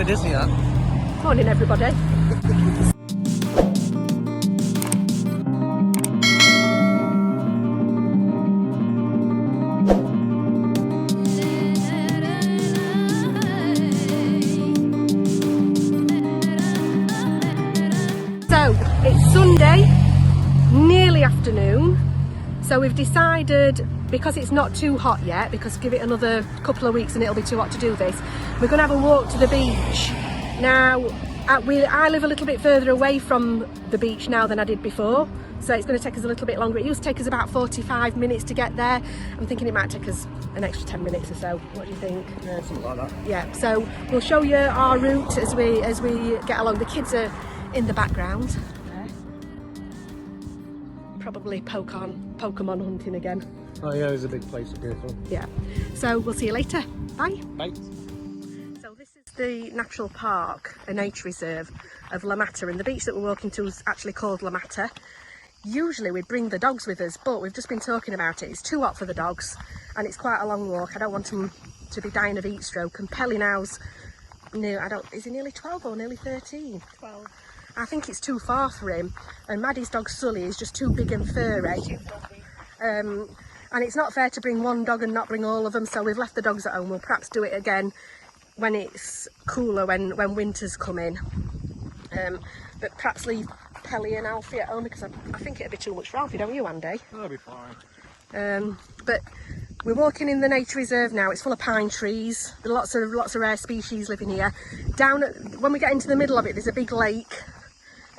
for Disney, that. Morning, everybody. So, it's Sunday, nearly afternoon, so we've decided, because it's not too hot yet, because give it another couple of weeks and it'll be too hot to do this, we're going to have a walk to the beach. Now, I live a little bit further away from the beach now than I did before, so it's going to take us a little bit longer. It used to take us about 45 minutes to get there. I'm thinking it might take us an extra 10 minutes or so. What do you think? Yeah, something like that. Yeah, so we'll show you our route as we get along. The kids are in the background. Probably Pokemon hunting again. Oh yeah, there's a big place up here. So. Yeah, so we'll see you later. Bye. Bye. So this is the natural park, a nature reserve of La Mata, and the beach that we're walking to is actually called La Mata. Usually we'd bring the dogs with us, but we've just been talking about it. It's too hot for the dogs and it's quite a long walk. I don't want them to be dying of heat stroke, and Pelly now's is he nearly 12 or nearly 13? 12. I think it's too far for him, and Maddie's dog Sully is just too big and furry. And it's not fair to bring one dog and not bring all of them, so we've left the dogs at home. We'll perhaps do it again when it's cooler, when winter's coming. But perhaps leave Pelly and Alfie at home, because I think it'd be too much for Alfie, don't you, Andy? That'll be fine. But we're walking in the nature reserve now. It's full of pine trees. There are lots of rare species living here. When we get into the middle of it, there's a big lake.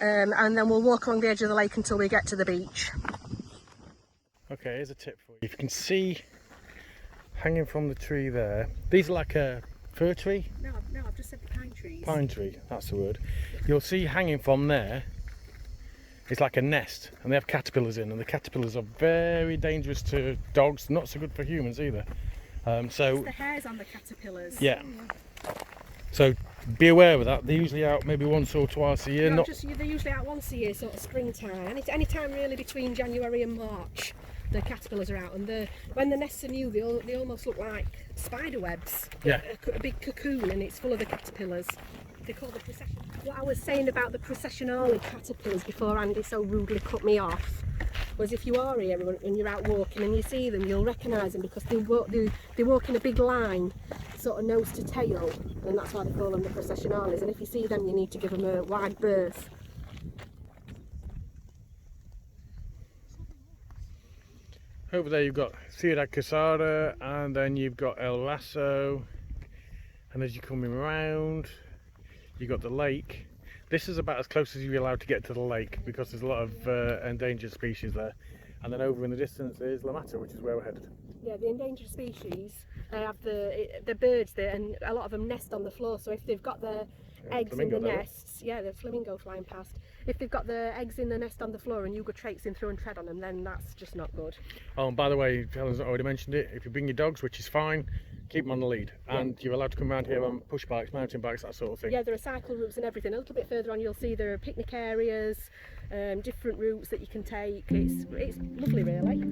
And then we'll walk along the edge of the lake until we get to the beach. Okay, here's a tip for you. If you can see hanging from the tree there, these are like a fir tree? No, I've just said pine trees. Pine tree, that's the word. You'll see hanging from there, it's like a nest, and they have caterpillars in, and the caterpillars are very dangerous to dogs, not so good for humans either. So it's the hairs on the caterpillars. Yeah. So be aware of that. They're usually out maybe once or twice a year. No, they're usually out once a year, sort of springtime. Any time really between January and March, the caterpillars are out. And when the nests are new, they almost look like spider webs. Yeah. A big cocoon, and it's full of the caterpillars. They call the procession. What I was saying about the processionale caterpillars before Andy so rudely cut me off was, if you are here and you're out walking and you see them, you'll recognise them, because they walk in a big line, sort of nose to tail, and that's why they call them the processionales. And if you see them, you need to give them a wide berth. Over there you've got Ciudad Quesada, and then you've got El Lasso, and as you're coming around you've got the lake. This is about as close as you're allowed to get to the lake, because there's a lot of endangered species there. And then over in the distance is La Mata, which is where we're headed. Yeah, the endangered species have the birds there, and a lot of them nest on the floor. So if they've got their eggs in the nests, the flamingo flying past. If they've got the eggs in the nest on the floor and you go traipsing through and tread on them, then that's just not good. Oh, and by the way, Helen's already mentioned it, if you bring your dogs, which is fine, keep them on the lead. And you're allowed to come around here on push bikes, mountain bikes, that sort of thing. Yeah, there are cycle routes and everything. A little bit further on you'll see there are picnic areas, different routes that you can take. It's lovely, really.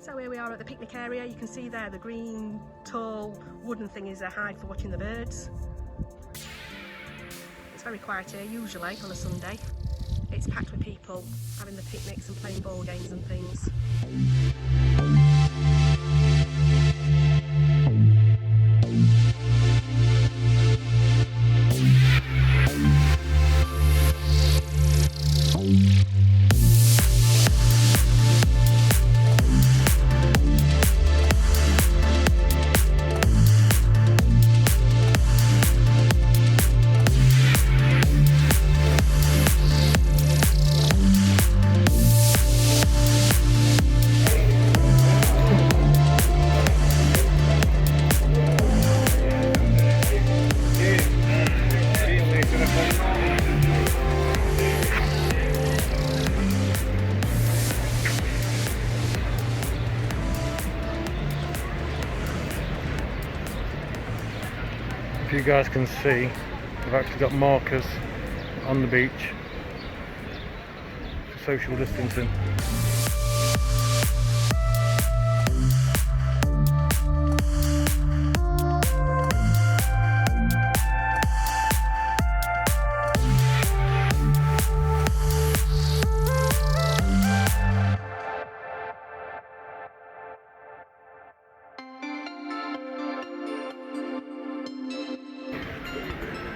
So here we are at the picnic area. You can see there the green, tall, wooden thing is a hide for watching the birds. It's very quiet here, usually on a Sunday. It's packed with people having the picnics and playing ball games and things. If you guys can see, I've actually got markers on the beach for social distancing.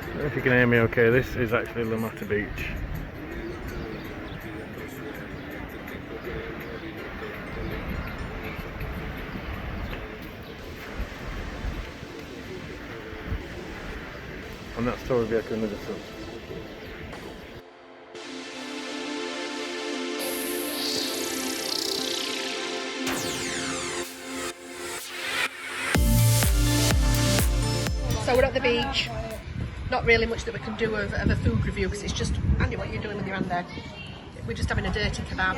I don't know if you can hear me okay, this is actually Lamata Beach. And that's Torrevieja in the distance. So we're at the beach. Not really much that we can do of a food review because it's just, Andy, what are you doing with your hand there? We're just having a dirty kebab.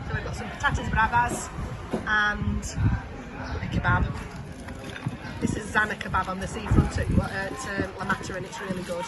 So we've got some patatas bravas and a kebab. This is Zana kebab on the seafront at Lamata and it's really good.